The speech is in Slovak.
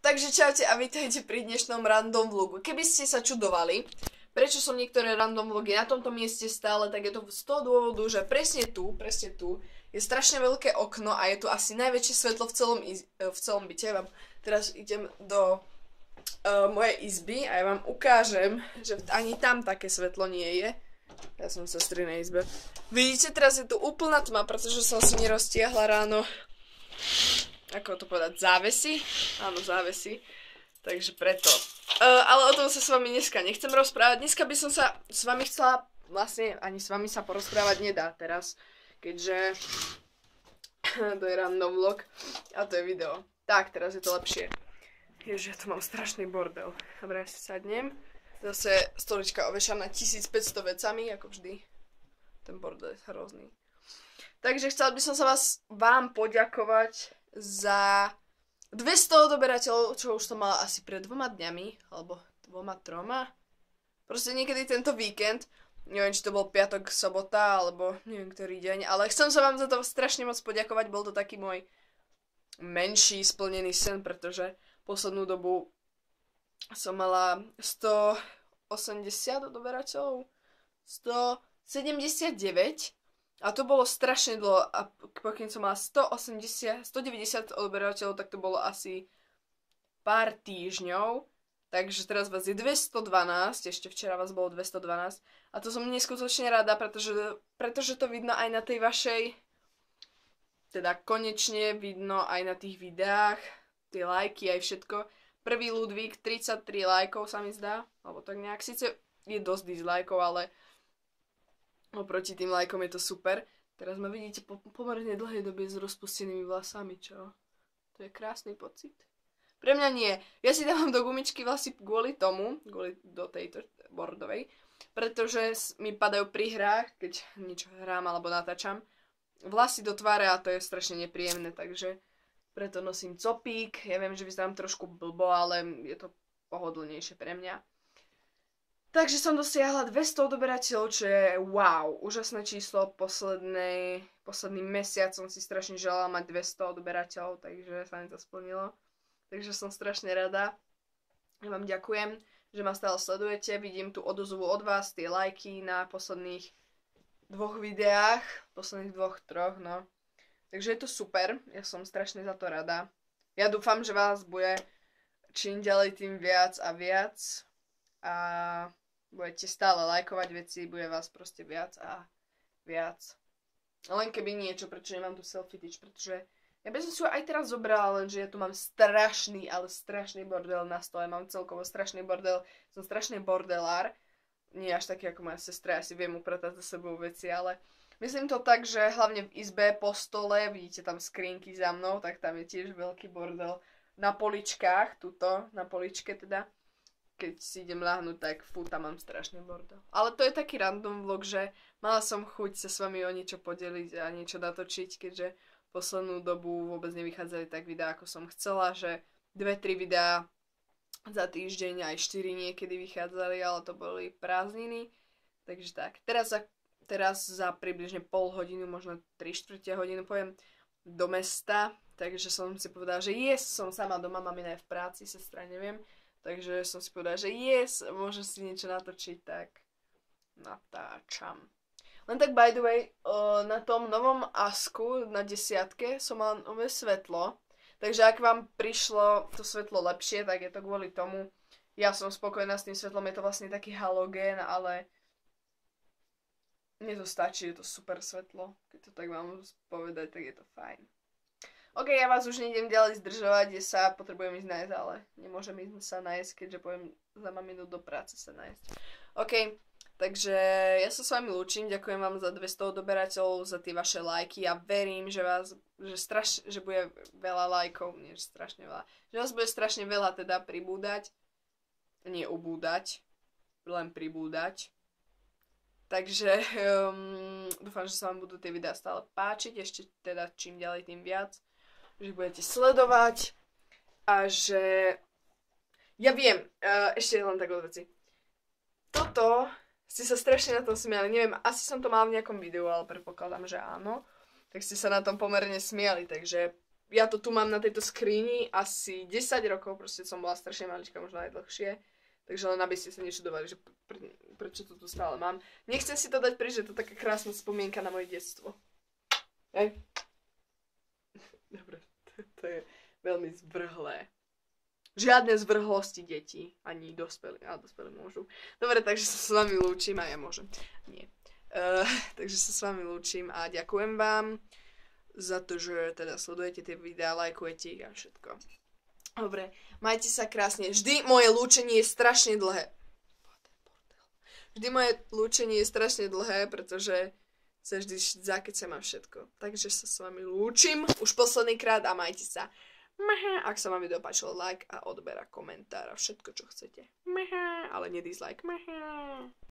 Takže čaute a vítajte pri dnešnom random vlogu. Keby ste sa čudovali, prečo som niektoré random vlogy na tomto mieste stále, tak je to z toho dôvodu, že presne tu je strašne veľké okno a je tu asi najväčšie svetlo v celom byte. Ja vám teraz idem do mojej izby a ja vám ukážem, že ani tam také svetlo nie je. Ja som v sestrinej izbe. Vidíte, teraz je tu úplná tma, pretože som si neroztiahla ráno, ako to povedať, závesy? Áno, závesy. Takže preto. Ale o tom sa s vami dneska nechcem rozprávať. Dneska by som sa s vami chcela, vlastne ani s vami sa porozprávať nedá teraz, keďže to je random vlog a to je video. Tak, teraz je to lepšie. Ježiš, ja tu mám strašný bordel. Dobre, ja si sadnem. Zase stolička ovešaná 1500 vecami, ako vždy. Ten bordel je hrozný. Takže chcela by som sa vám poďakovať za 200 odoberateľov, čo už som mala asi pred 2 dňami, alebo 2-3. Proste niekedy tento víkend, neviem, či to bol piatok, sobota, alebo neviem, ktorý deň, ale chcem sa vám za to strašne moc poďakovať, bol to taký môj menší splnený sen, pretože poslednú dobu som mala 180 odoberateľov, 179, a to bolo strašne dlho a pokým som mala 190 odberateľov, tak to bolo asi pár týždňov. Takže teraz vás je 212, ešte včera vás bolo 212. A to som neskutočne rada, pretože to vidno aj na tej vašej, teda konečne vidno aj na tých videách, tie lajky aj všetko. Prvý Ludvík, 33 lajkov sa mi zdá, alebo tak nejak. Sice je dosť dislajkov, ale oproti tým lajkom je to super. Teraz ma vidíte po pomerne dlhej dobe s rozpustenými vlasami, čo? To je krásny pocit. Pre mňa nie. Ja si dávam do gumičky vlasy kvôli tomu, do tejto bordovej, pretože mi padajú pri hrách, keď niečo hrám alebo natáčam, vlasy do tváre a to je strašne nepríjemné, takže preto nosím copík. Ja viem, že vyzerám trošku blbo, ale je to pohodlnejšie pre mňa. Takže som dosiahla 200 odoberateľov, čo je wow, úžasné číslo. Posledný mesiac som si strašne želala mať 200 odoberateľov, takže sa mi to splnilo. Takže som strašne rada. Ja vám ďakujem, že ma stále sledujete. Vidím tu odozvu od vás, tie lajky na posledných 2 videách, posledných 2-3, no. Takže je to super, ja som strašne za to rada. Ja dúfam, že vás bude čím ďalej tým viac a viac. A budete stále lajkovať veci, bude vás proste viac a viac. Len keby niečo, prečo nemám tu selfie tyč, pretože ja by som si ho aj teraz zobrala, lenže ja tu mám strašný, ale strašný bordel na stole. Mám celkovo strašný bordel, som strašný bordelár. Nie až taký ako moja sestra, ja si viem upratať za sebou veci, ale myslím to tak, že hlavne v izbe po stole, vidíte tam skrinky za mnou, tak tam je tiež veľký bordel na poličkách, tuto, na poličke teda. Keď si idem ľahnúť, tak fú, tam mám strašný bordel. Ale to je taký random vlog, že mala som chuť sa s vami o niečo podeliť a niečo natočiť, keďže poslednú dobu vôbec nevychádzali tak videá, ako som chcela, že 2-3 videá za týždeň, aj 4 niekedy vychádzali, ale to boli prázdniny. Takže tak, teraz za približne pol hodinu, možno 3/4 hodinu pojem do mesta, takže som si povedala, že som sama doma, mamina je v práci, sestra neviem. Takže som si povedala, že môžem si niečo natočiť, tak natáčam. Len tak by the way, na tom novom Asku na 10 som mala nové svetlo, takže ak vám prišlo to svetlo lepšie, tak je to kvôli tomu. Ja som spokojná s tým svetlom, je to vlastne taký halogén, ale mne to stačí, je to super svetlo. Keď to tak mám povedať, tak je to fajn. OK, ja vás už nejdem ďalej zdržovať, potrebujem ísť nájsť, ale nemôžem ísť sa nájsť, keďže pojem za maminu do práce sa nájsť. OK, takže ja sa s vami lúčim, ďakujem vám za 200 odoberateľov, za tie vaše lajky a verím, že bude veľa lajkov, nie strašne veľa, že vás bude strašne veľa teda pribúdať, nie ubúdať, len pribúdať. Takže dúfam, že sa vám budú tie videá stále páčiť, ešte teda čím ďalej tým viac, že budete sledovať a že ja viem, ešte len tak od veci. Toto ste sa strašne na tom smiali, neviem, asi som to mala v nejakom videu, ale predpokladám, že áno, tak ste sa na tom pomerne smiali, takže ja to tu mám na tejto skrini asi 10 rokov, proste som bola strašne malička, možno aj dlhšie. Takže len aby ste sa nečudovali, že prečo to tu stále mám. Nechcem si to dať preč, že to je taká krásna spomienka na moje detstvo. Hej. Dobre, to je veľmi zvrhlé. Žiadne zvrhlosti detí, ani dospelí. A dospelí môžu. Dobre, takže sa s vami lúčim a ja môžem. Nie. Takže sa s vami lúčim a ďakujem vám za to, že teda sledujete tie videá, lajkujete ich a všetko. Dobre, majte sa krásne. Vždy moje lúčenie je strašne dlhé. Vždy moje lúčenie je strašne dlhé, pretože sa vždy zakecem a všetko. Takže sa s vami lúčim už posledný krát a majte sa. Ak sa vám video páčilo, like a odber a komentár a všetko, čo chcete. Ale nedislike.